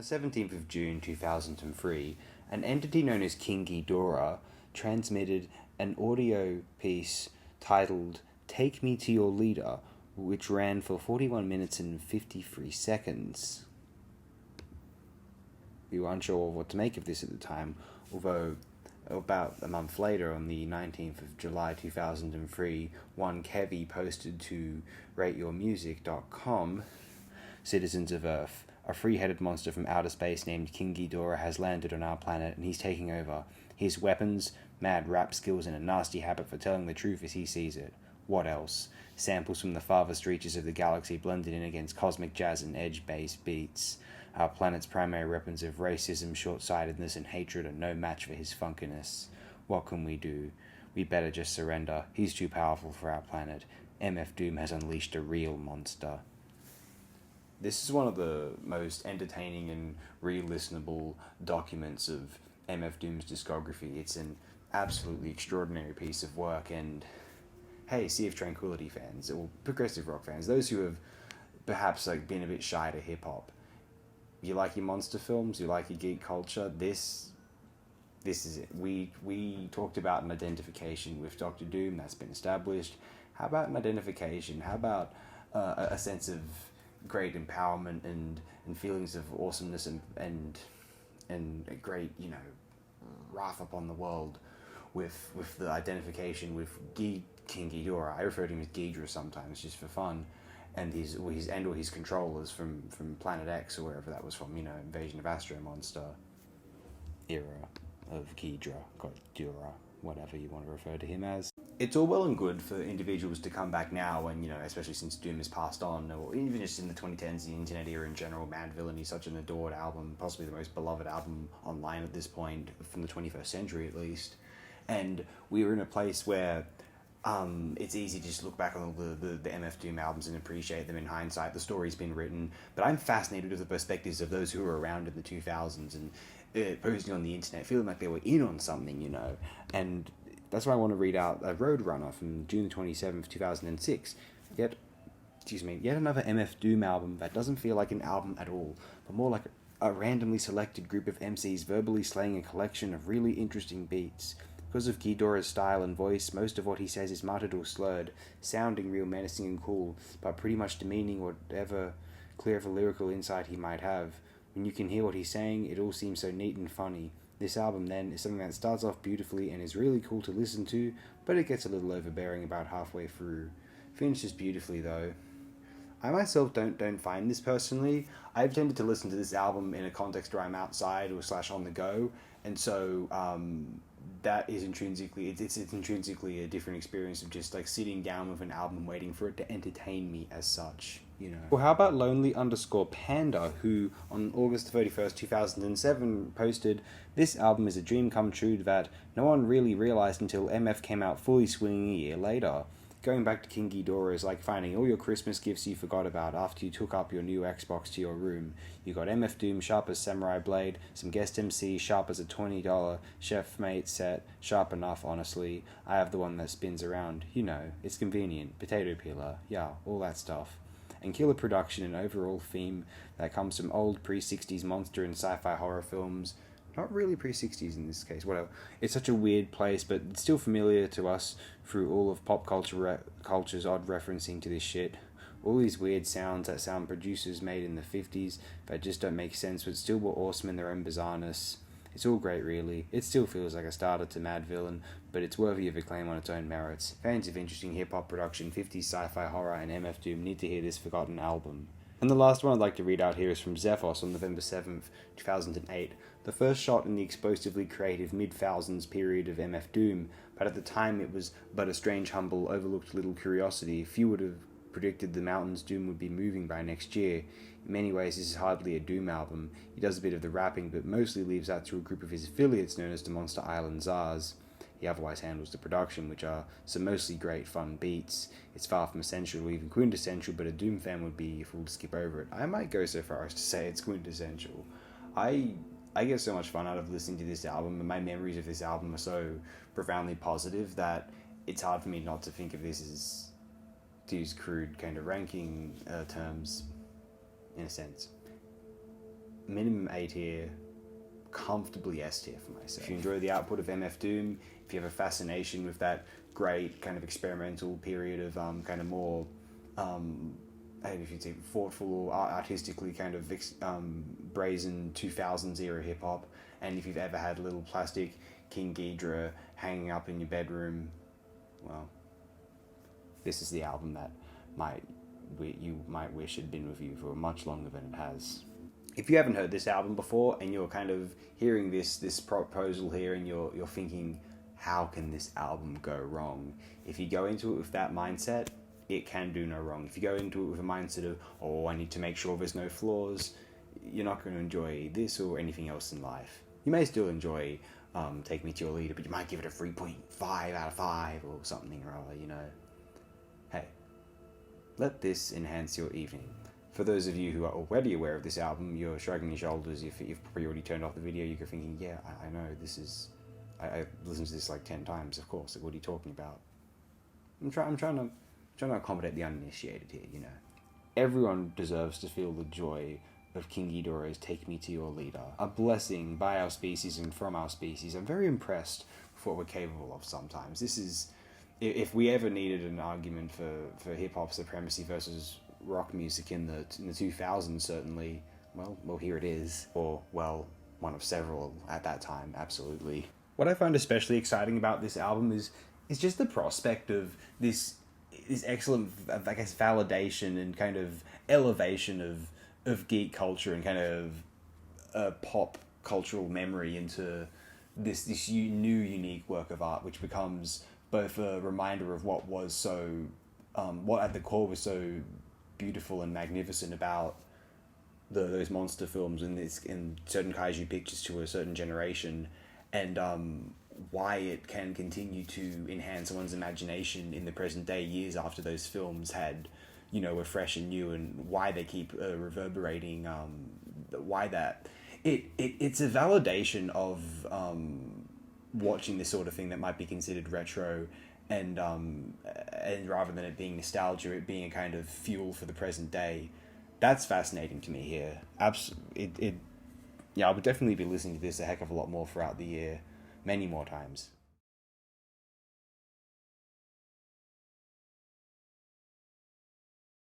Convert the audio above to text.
the 17th of June 2003, an entity known as King Geedorah transmitted an audio piece titled Take Me to Your Leader, which ran for 41 minutes and 53 seconds. We were unsure of what to make of this at the time, although about a month later, on the 19th of July 2003, one Kevy posted to rateyourmusic.com, Citizens of Earth, a three-headed monster from outer space named King Geedorah has landed on our planet and he's taking over. His weapons, mad rap skills, and a nasty habit for telling the truth as he sees it. What else? Samples from the farthest reaches of the galaxy blended in against cosmic jazz and edge-based beats. Our planet's primary weapons of racism, short-sightedness, and hatred are no match for his funkiness. What can we do? We better just surrender. He's too powerful for our planet. MF Doom has unleashed a real monster. This is one of the most entertaining and re-listenable documents of MF Doom's discography. It's an absolutely extraordinary piece of work, and hey, Sea of Tranquility fans, or progressive rock fans, those who have perhaps been a bit shy to hip-hop, you like your monster films, you like your geek culture, this is it. We talked about an identification with Dr. Doom, that's been established. How about an identification? How about a sense of great empowerment and feelings of awesomeness and a great, wrath upon the world with the identification with King Geedorah. I refer to him as Geedorah sometimes, just for fun. And his controllers from Planet X or wherever that was from, Invasion of Astro Monster era of Geedorah, whatever you want to refer to him as. It's all well and good for individuals to come back now and, especially since Doom has passed on, or even just in the 2010s, the internet era in general, Mad Villainy, such an adored album, possibly the most beloved album online at this point, from the 21st century at least. And we were in a place where it's easy to just look back on all the MF Doom albums and appreciate them in hindsight. The story's been written, but I'm fascinated with the perspectives of those who were around in the 2000s and posting on the internet, feeling like they were in on something, And that's why I want to read out a Roadrunner from June the 27th, 2006. Yet another MF Doom album that doesn't feel like an album at all, but more like a randomly selected group of MCs verbally slaying a collection of really interesting beats. Because of Geedorah's style and voice, most of what he says is muttered or slurred, sounding real menacing and cool, but pretty much demeaning whatever clever lyrical insight he might have. When you can hear what he's saying, it all seems so neat and funny. This album, then, is something that starts off beautifully and is really cool to listen to, but it gets a little overbearing about halfway through. Finishes beautifully, though. I myself don't find this personally. I've tended to listen to this album in a context where I'm outside or / on the go, and so that is intrinsically it's intrinsically a different experience of just sitting down with an album waiting for it to entertain me as such, Well, how about Lonely_Panda, who on August 31st, 2007 posted, "This album is a dream come true that no one really realized until MF came out fully swinging a year later. Going back to King Geedorah is like finding all your Christmas gifts you forgot about after you took up your new Xbox to your room. You got MF Doom sharp as Samurai Blade, some guest MC sharp as a $20 Chef Mate set, sharp enough honestly. I have the one that spins around, it's convenient, potato peeler, yeah, all that stuff. And killer production and overall theme that comes from old pre-60s monster and sci-fi horror films." Not really pre-60s in this case, whatever. It's such a weird place, but it's still familiar to us through all of pop culture's odd referencing to this shit. All these weird sounds that sound producers made in the 50s that just don't make sense, but still were awesome in their own bizarreness. It's all great, really. It still feels like a starter to Mad Villain, but it's worthy of acclaim on its own merits. Fans of interesting hip-hop production, 50s sci-fi horror, and MF Doom need to hear this forgotten album. And the last one I'd like to read out here is from Zephos on November 7th, 2008. The first shot in the explosively creative mid-thousands period of MF Doom, but at the time it was but a strange, humble, overlooked little curiosity. Few would have predicted the mountains Doom would be moving by next year. In many ways, this is hardly a Doom album. He does a bit of the rapping, but mostly leaves that to a group of his affiliates known as the Monster Island Czars. He otherwise handles the production, which are some mostly great, fun beats. It's far from essential or even quintessential, but a Doom fan would be a fool to skip over it. I might go so far as to say it's quintessential. I get so much fun out of listening to this album, and my memories of this album are so profoundly positive that it's hard for me not to think of this as, to use crude kind of ranking terms, in a sense, minimum A tier, comfortably S tier for myself. If you enjoy the output of MF Doom, if you have a fascination with that great kind of experimental period of kind of more, if you'd say thoughtful or artistically kind of brazen 2000s era hip hop, and if you've ever had a little plastic King Geedorah hanging up in your bedroom, well, this is the album that you might wish had been with you for much longer than it has. If you haven't heard this album before and you're kind of hearing this proposal here and you're thinking, how can this album go wrong? If you go into it with that mindset, it can do no wrong. If you go into it with a mindset of, oh, I need to make sure there's no flaws, you're not going to enjoy this or anything else in life. You may still enjoy Take Me to Your Leader, but you might give it a 3.5 out of 5 or something or other, you know. Hey, let this enhance your evening. For those of you who are already aware of this album, you're shrugging your shoulders. If you've probably already turned off the video, you're thinking, yeah, I know, this is... I've listened to this like 10 times, of course. Like, what are you talking about? I'm trying to accommodate the uninitiated here, you know. Everyone deserves to feel the joy of King Geedorah's Take Me to Your Leader. A blessing by our species and from our species. I'm very impressed with what we're capable of sometimes. This is... If we ever needed an argument for hip-hop supremacy versus rock music in the 2000s, certainly, well, here it is. Or, well, one of several at that time, absolutely. What I find especially exciting about this album is just the prospect of this excellent, I guess, validation and kind of elevation of geek culture and kind of pop cultural memory into this new unique work of art, which becomes both a reminder of what was so, what at the core was so beautiful and magnificent about those monster films and certain kaiju pictures to a certain generation, and why it can continue to enhance someone's imagination in the present day, years after those films were fresh and new, and why they keep reverberating. Why that it's a validation of watching this sort of thing that might be considered retro, and rather than it being nostalgia, it being a kind of fuel for the present day. That's fascinating to me here. Yeah, I would definitely be listening to this a heck of a lot more throughout the year, many more times.